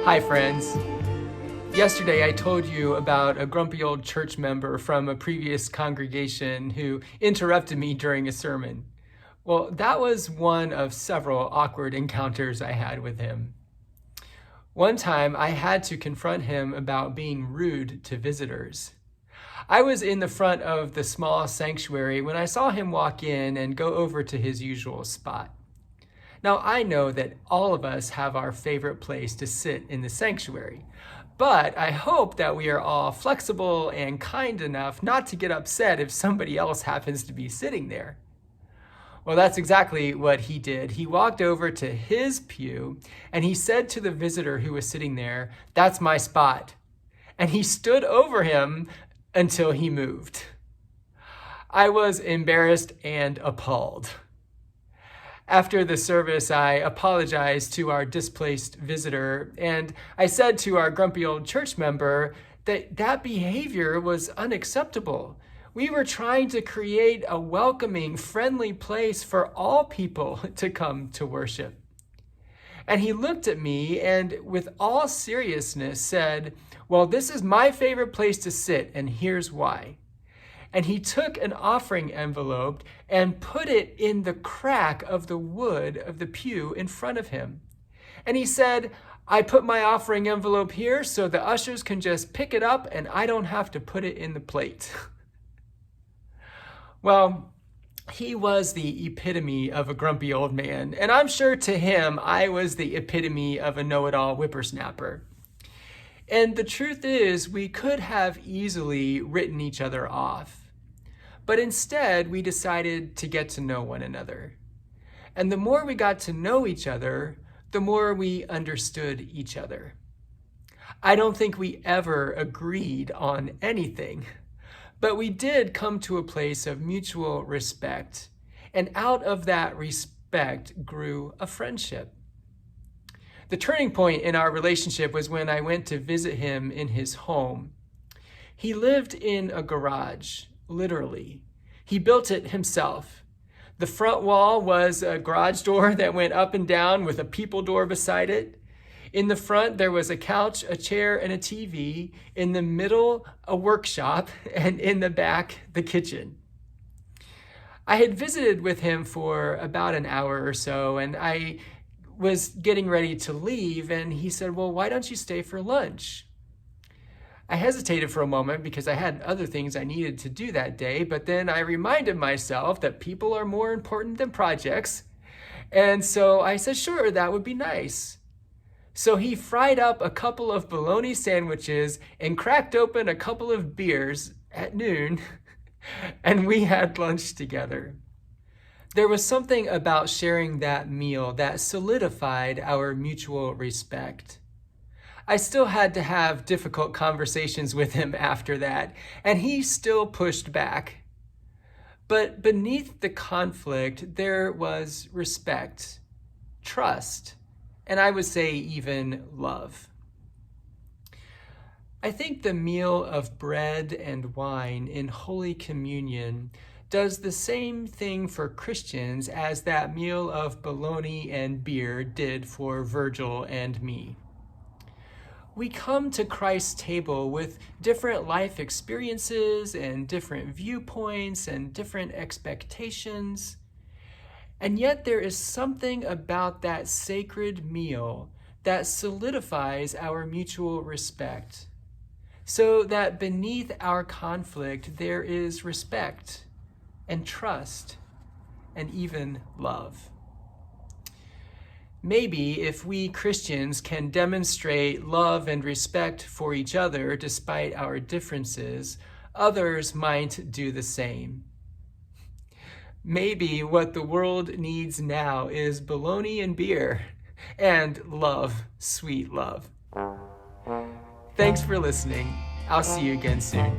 Hi, friends. Yesterday I told you about a grumpy old church member from a previous congregation who interrupted me during a sermon. Well, that was one of several awkward encounters I had with him. One time I had to confront him about being rude to visitors. I was in the front of the small sanctuary when I saw him walk in and go over to his usual spot. Now, I know that all of us have our favorite place to sit in the sanctuary, but I hope that we are all flexible and kind enough not to get upset if somebody else happens to be sitting there. Well, that's exactly what he did. He walked over to his pew and he said to the visitor who was sitting there, "That's my spot." And he stood over him until he moved. I was embarrassed and appalled. After the service, I apologized to our displaced visitor, and I said to our grumpy old church member that behavior was unacceptable. We were trying to create a welcoming, friendly place for all people to come to worship. And he looked at me and with all seriousness said, "Well, this is my favorite place to sit, and here's why." And he took an offering envelope and put it in the crack of the wood of the pew in front of him. And he said, "I put my offering envelope here so the ushers can just pick it up and I don't have to put it in the plate." Well, he was the epitome of a grumpy old man, and I'm sure to him I was the epitome of a know-it-all whippersnapper. And the truth is, we could have easily written each other off. But instead, we decided to get to know one another. And the more we got to know each other, the more we understood each other. I don't think we ever agreed on anything, but we did come to a place of mutual respect. And out of that respect grew a friendship. The turning point in our relationship was when I went to visit him in his home. He lived in a garage, literally. He built it himself. The front wall was a garage door that went up and down with a people door beside it. In the front, there was a couch, a chair, and a TV. In the middle, a workshop, and in the back, the kitchen. I had visited with him for about an hour or so, and I was getting ready to leave, and he said, "Well, why don't you stay for lunch?" I hesitated for a moment because I had other things I needed to do that day, but then I reminded myself that people are more important than projects. And so I said, sure, that would be nice. So he fried up a couple of bologna sandwiches and cracked open a couple of beers at noon, and we had lunch together. There was something about sharing that meal that solidified our mutual respect. I still had to have difficult conversations with him after that, and he still pushed back. But beneath the conflict, there was respect, trust, and I would say even love. I think the meal of bread and wine in Holy Communion does the same thing for Christians as that meal of bologna and beer did for Virgil and me. We come to Christ's table with different life experiences and different viewpoints and different expectations. And yet there is something about that sacred meal that solidifies our mutual respect, so that beneath our conflict there is respect and trust and even love. Maybe if we Christians can demonstrate love and respect for each other despite our differences, others might do the same. Maybe what the world needs now is bologna and beer and love, sweet love. Thanks for listening. I'll see you again soon.